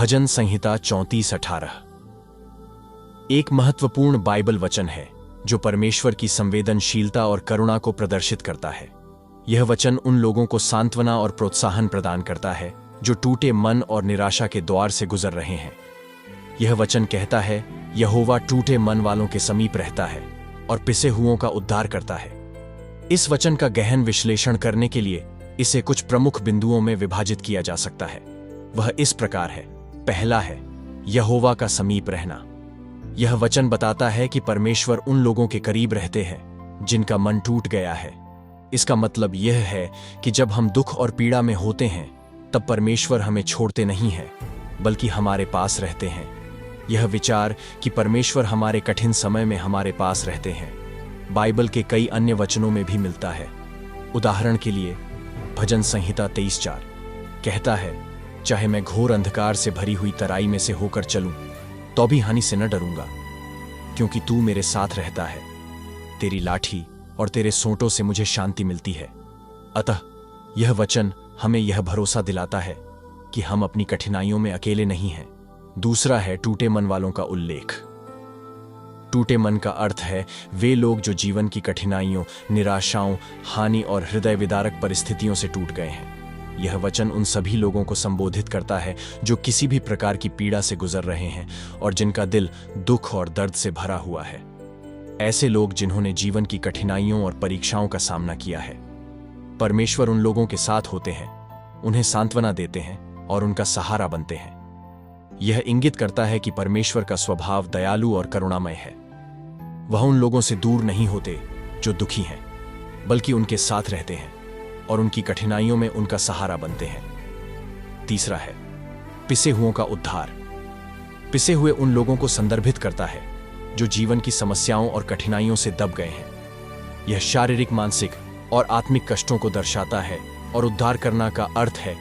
भजन संहिता 34:18 एक महत्वपूर्ण बाइबल वचन है जो परमेश्वर की संवेदनशीलता और करुणा को प्रदर्शित करता है। यह वचन उन लोगों को सांत्वना और प्रोत्साहन प्रदान करता है जो टूटे मन और निराशा के द्वार से गुजर रहे हैं। यह वचन कहता है, यहोवा टूटे मन वालों के समीप रहता है और पिसे हुओं का उद्धार करता है। इस वचन का गहन विश्लेषण करने के लिए इसे कुछ प्रमुख बिंदुओं में विभाजित किया जा सकता है। वह इस प्रकार है। पहला है यहोवा का समीप रहना। यह वचन बताता है कि परमेश्वर उन लोगों के करीब रहते हैं जिनका मन टूट गया है। इसका मतलब यह है कि जब हम दुख और पीड़ा में होते हैं तब परमेश्वर हमें छोड़ते नहीं हैं, बल्कि हमारे पास रहते हैं। यह विचार कि परमेश्वर हमारे कठिन समय में हमारे पास रहते हैं बाइबल के कई अन्य वचनों में भी मिलता है। उदाहरण के लिए भजन संहिता 23:4 कहता है, चाहे मैं घोर अंधकार से भरी हुई तराई में से होकर चलूं तो भी हानि से न डरूंगा, क्योंकि तू मेरे साथ रहता है। तेरी लाठी और तेरे सोंटों से मुझे शांति मिलती है। अतः यह वचन हमें यह भरोसा दिलाता है कि हम अपनी कठिनाइयों में अकेले नहीं हैं। दूसरा है टूटे मन वालों का उल्लेख। टूटे मन का अर्थ है वे लोग जो जीवन की कठिनाइयों, निराशाओं, हानि और हृदय विदारक परिस्थितियों से टूट गए हैं। यह वचन उन सभी लोगों को संबोधित करता है जो किसी भी प्रकार की पीड़ा से गुजर रहे हैं और जिनका दिल दुख और दर्द से भरा हुआ है। ऐसे लोग जिन्होंने जीवन की कठिनाइयों और परीक्षाओं का सामना किया है। परमेश्वर उन लोगों के साथ होते हैं, उन्हें सांत्वना देते हैं और उनका सहारा बनते हैं। यह इंगित करता है कि परमेश्वर का स्वभाव दयालु और करुणामय है। वह उन लोगों से दूर नहीं होते जो दुखी हैं, बल्कि उनके साथ रहते हैं और उनकी कठिनाइयों में उनका सहारा बनते हैं। तीसरा है पिसे हुओं का उद्धार। पिसे हुए उन लोगों को संदर्भित करता है जो जीवन की समस्याओं और कठिनाइयों से दब गए हैं। यह शारीरिक, मानसिक और आत्मिक कष्टों को दर्शाता है और उद्धार करना का अर्थ है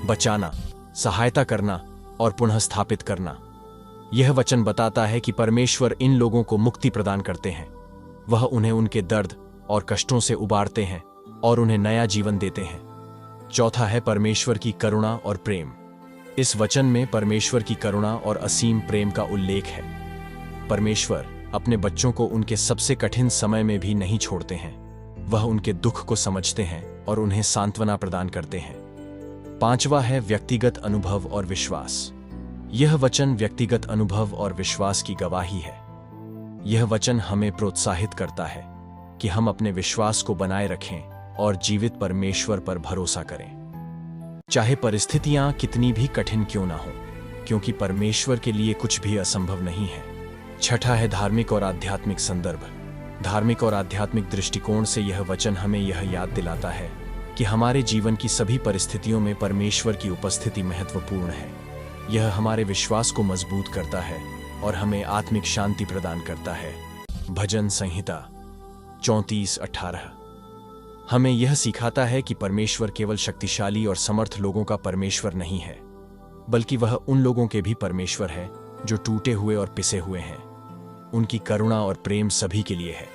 बचाना, सहायता करना और पुनः स्थापित करना। यह वचन बताता है कि परमेश्वर इन लोगों को मुक्ति प्रदान करते हैं। वह उन्हें उनके दर्द और कष्टों से उबारते हैं और उन्हें नया जीवन देते हैं। चौथा है परमेश्वर की करुणा और प्रेम। इस वचन में परमेश्वर की करुणा और असीम प्रेम का उल्लेख है। परमेश्वर अपने बच्चों को उनके सबसे कठिन समय में भी नहीं छोड़ते हैं। वह उनके दुख को समझते हैं और उन्हें सांत्वना प्रदान करते हैं। पांचवा है व्यक्तिगत अनुभव और विश्वास। यह वचन व्यक्तिगत अनुभव और विश्वास की गवाही है। यह वचन हमें प्रोत्साहित करता है कि हम अपने विश्वास को बनाए रखें और जीवित परमेश्वर पर भरोसा करें, चाहे परिस्थितियां कितनी भी कठिन क्यों ना हो, क्योंकि परमेश्वर के लिए कुछ भी असंभव नहीं है। छठा है धार्मिक और आध्यात्मिक संदर्भ। धार्मिक और आध्यात्मिक दृष्टिकोण से यह वचन हमें यह याद दिलाता है कि हमारे जीवन की सभी परिस्थितियों में परमेश्वर की उपस्थिति महत्वपूर्ण है। यह हमारे विश्वास को मजबूत करता है और हमें आत्मिक शांति प्रदान करता है। भजन संहिता 34:18 हमें यह सिखाता है कि परमेश्वर केवल शक्तिशाली और समर्थ लोगों का परमेश्वर नहीं है, बल्कि वह उन लोगों के भी परमेश्वर है जो टूटे हुए और पिसे हुए हैं। उनकी करुणा और प्रेम सभी के लिए है,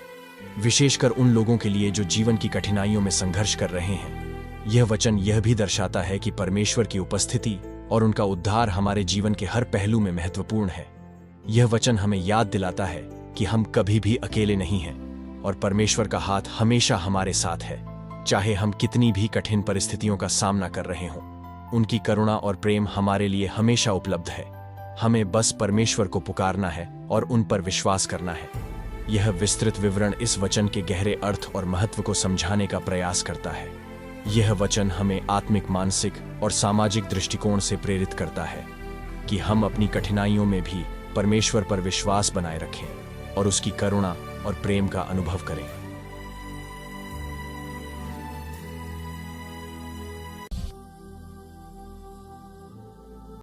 विशेषकर उन लोगों के लिए जो जीवन की कठिनाइयों में संघर्ष कर रहे हैं। यह वचन यह भी दर्शाता है कि परमेश्वर की उपस्थिति और उनका उद्धार हमारे जीवन के हर पहलू में महत्वपूर्ण है। यह वचन हमें याद दिलाता है कि हम कभी भी अकेले नहीं हैं और परमेश्वर का हाथ हमेशा हमारे साथ है, चाहे हम कितनी भी कठिन परिस्थितियों का सामना कर रहे हों। उनकी करुणा और प्रेम हमारे लिए हमेशा उपलब्ध है। हमें बस परमेश्वर को पुकारना है और उन पर विश्वास करना है। यह विस्तृत विवरण इस वचन के गहरे अर्थ और महत्व को समझाने का प्रयास करता है। यह वचन हमें आत्मिक, मानसिक और सामाजिक दृष्टिकोण से प्रेरित करता है कि हम अपनी कठिनाइयों में भी परमेश्वर पर विश्वास बनाए रखें और उसकी करुणा और प्रेम का अनुभव करें।